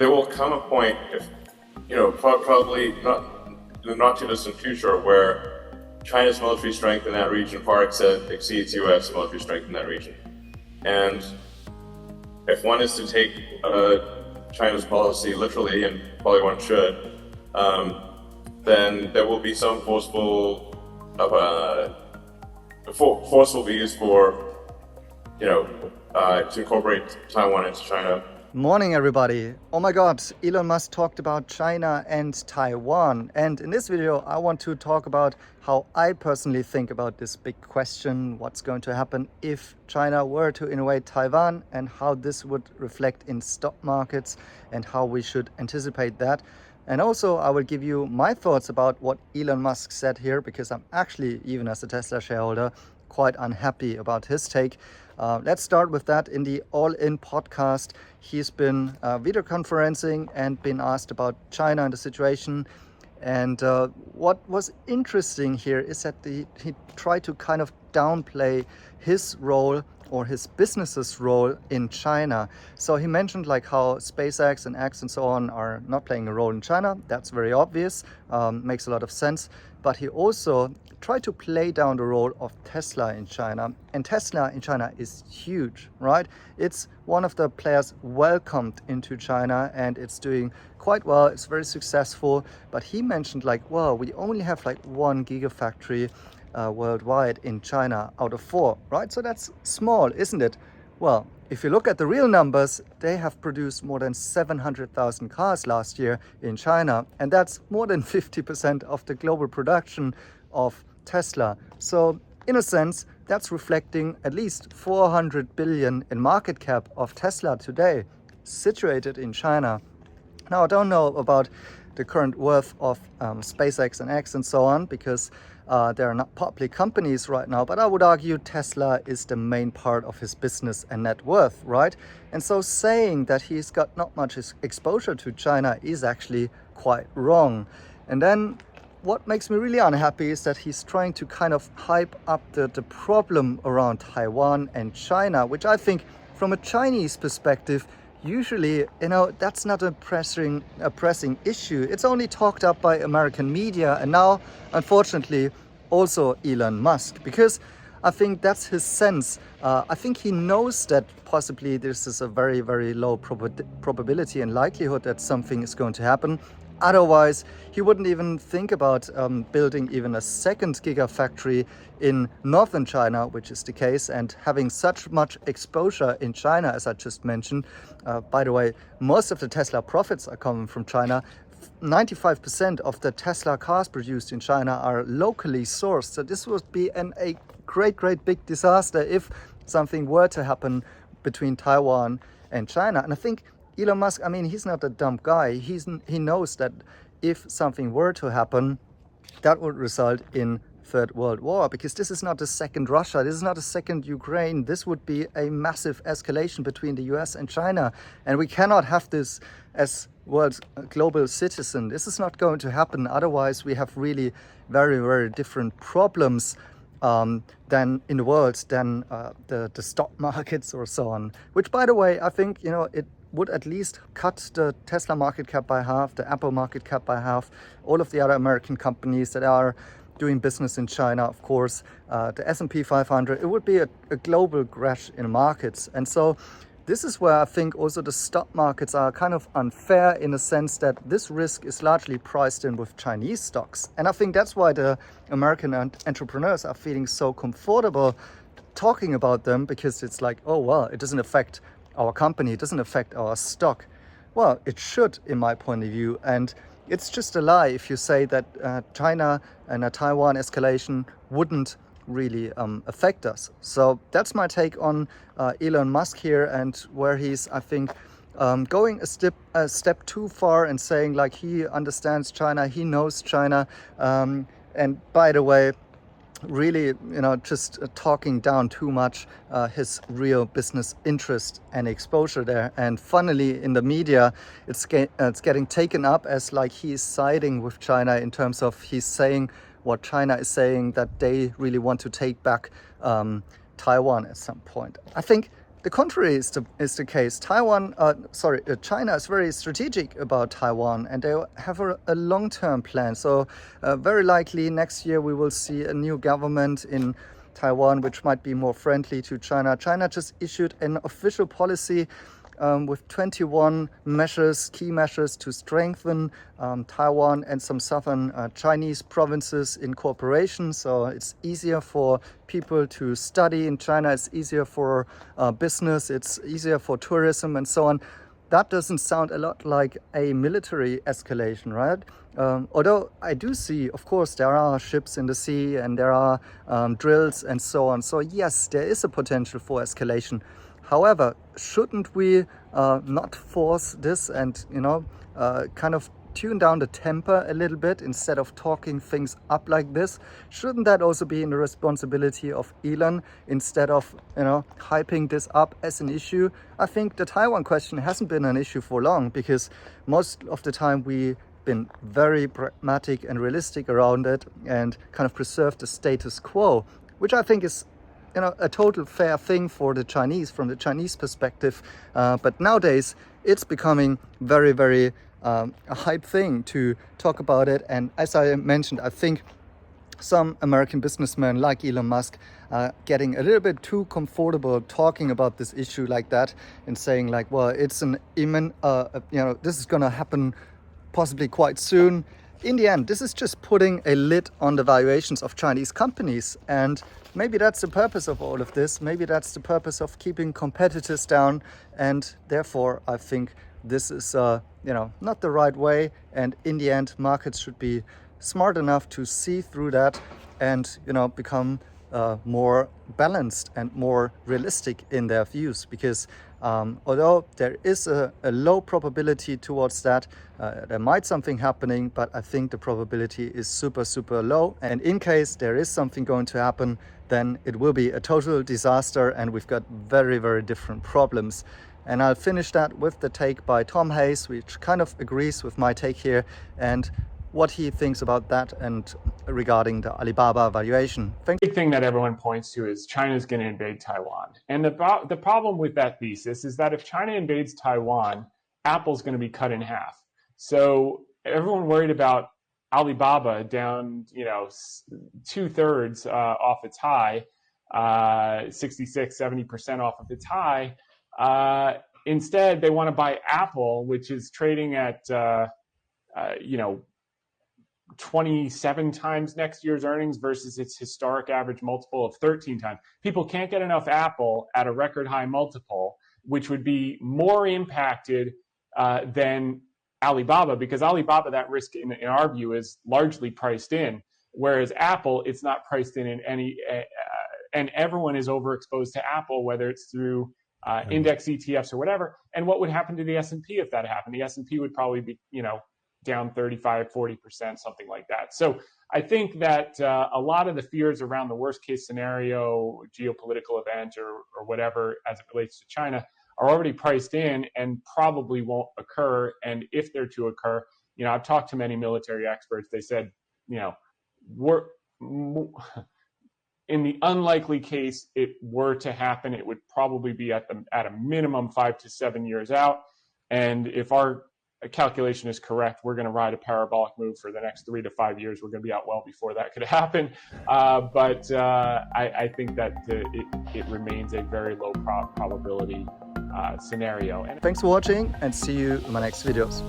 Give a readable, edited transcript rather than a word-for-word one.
there will come a point, if probably not in the not too distant future, where China's military strength in that region far exceeds U.S. military strength in that region. And if one is to take China's policy literally, and probably one should, then there will be some forceful be used for, to incorporate Taiwan into China. Morning everybody. Oh my god, Elon Musk talked about China and Taiwan, and in this video I want to talk about how I personally think about this big question: what's going to happen if China were to invade Taiwan, and how this would reflect in stock markets and how we should anticipate that. And also I will give you my thoughts about what Elon Musk said here, because I'm actually, even as a Tesla shareholder, quite unhappy about his take. Let's start with that. In the All In podcast, he's been video conferencing and been asked about China and the situation. And what was interesting here is that he tried to kind of downplay his role or his business's role in China. So he mentioned like how SpaceX and X and so on are not playing a role in China. That's very obvious, makes a lot of sense. But he also tried to play down the role of Tesla in China. And Tesla in China is huge, right? It's one of the players welcomed into China, and it's doing quite well. It's very successful. But he mentioned like, well, we only have like 1 gigafactory worldwide in China out of 4, right? So that's small, isn't it? Well, if you look at the real numbers, they have produced more than 700,000 cars last year in China, and that's more than 50% of the global production of Tesla. So in a sense, that's reflecting at least 400 billion in market cap of Tesla today, situated in China. Now, I don't know about the current worth of SpaceX and X and so on, because they're not public companies right now, but I would argue Tesla is the main part of his business and net worth, right? And so saying that he's got not much exposure to China is actually quite wrong. And then what makes me really unhappy is that he's trying to kind of hype up the problem around Taiwan and China, which I think from a Chinese perspective, usually, that's not a pressing issue. It's only talked up by American media, and now, unfortunately, also Elon Musk, because I think that's his sense. I think he knows that possibly this is a very, very low probability and likelihood that something is going to happen. Otherwise, he wouldn't even think about building even a second gigafactory in northern China, which is the case, and having such much exposure in China, as I just mentioned. By the way, most of the Tesla profits are coming from China. 95% of the Tesla cars produced in China are locally sourced. So this would be a great, great big disaster if something were to happen between Taiwan and China. And I think Elon Musk, he's not a dumb guy. He knows that if something were to happen, that would result in Third World War, because this is not a second Russia, this is not a second Ukraine. This would be a massive escalation between the US and China, and we cannot have this as world's global citizen. This is not going to happen. Otherwise, we have really very, very different problems than in the world than the stock markets or so on. Which, by the way, I think it would at least cut the Tesla market cap by half, the Apple market cap by half, all of the other American companies that are doing business in China, of course, the S&P 500. It would be a global crash in markets. And so this is where I think also the stock markets are kind of unfair, in a sense that this risk is largely priced in with Chinese stocks. And I think that's why the American entrepreneurs are feeling so comfortable talking about them, because it's like, oh, well, it doesn't affect our company, it doesn't affect our stock. Well, it should, in my point of view. And it's just a lie if you say that China and a Taiwan escalation wouldn't really affect us. So that's my take on Elon Musk here, and where he's, I think, going a step too far and saying like he understands China, he knows China. And by the way, really, just talking down too much his real business interest and exposure there. And funnily, in the media, it's getting taken up as like he's siding with China, in terms of he's saying what China is saying, that they really want to take back Taiwan at some point. I think the contrary is the case. China is very strategic about Taiwan, and they have a long-term plan. So very likely next year we will see a new government in Taiwan, which might be more friendly to China. China just issued an official policy with 21 measures, key measures to strengthen Taiwan and some southern Chinese provinces in cooperation. So it's easier for people to study in China, it's easier for business, it's easier for tourism and so on. That doesn't sound a lot like a military escalation, right? Although I do see, of course, there are ships in the sea and there are drills and so on. So yes, there is a potential for escalation. However, shouldn't we not force this and, kind of tune down the temper a little bit instead of talking things up like this? Shouldn't that also be in the responsibility of Elon instead of, hyping this up as an issue? I think the Taiwan question hasn't been an issue for long because most of the time we've been very pragmatic and realistic around it and kind of preserved the status quo, which I think is a total fair thing for the Chinese, from the Chinese perspective. But nowadays, it's becoming very, very a hype thing to talk about it. And as I mentioned, I think some American businessmen like Elon Musk are getting a little bit too comfortable talking about this issue like that and saying like, well, it's an imminent, this is going to happen possibly quite soon. In the end, this is just putting a lid on the valuations of Chinese companies. And maybe that's the purpose of all of this. Maybe that's the purpose of keeping competitors down. And therefore, I think this is, not the right way. And in the end, markets should be smart enough to see through that and, become more balanced and more realistic in their views. Because although there is a low probability towards that, there might something happening, but I think the probability is super, super low. And in case there is something going to happen, then it will be a total disaster and we've got very, very different problems. And I'll finish that with the take by Tom Hayes, which kind of agrees with my take here and what he thinks about that and regarding the Alibaba valuation. The big thing that everyone points to is China's going to invade Taiwan. And the problem with that thesis is that if China invades Taiwan, Apple's going to be cut in half. So everyone worried about Alibaba down, 2/3 off its high, 66, 70% off of its high. Instead, they want to buy Apple, which is trading at, 27 times next year's earnings versus its historic average multiple of 13 times. People can't get enough Apple at a record high multiple, which would be more impacted than Alibaba, because Alibaba, that risk in our view is largely priced in, whereas Apple, it's not priced in any, and everyone is overexposed to Apple, whether it's through index ETFs or whatever. And what would happen to the S&P if that happened? The S&P would probably be, down 35, 40%, something like that. So I think that a lot of the fears around the worst case scenario, geopolitical event or whatever as it relates to China are already priced in and probably won't occur. And if they're to occur, I've talked to many military experts. They said, we're in the unlikely case it were to happen, it would probably be at a minimum 5 to 7 years out. And if our calculation is correct, we're going to ride a parabolic move for the next 3 to 5 years. We're going to be out well before that could happen. But I think that it remains a very low probability scenario. Thanks for watching and see you in my next videos.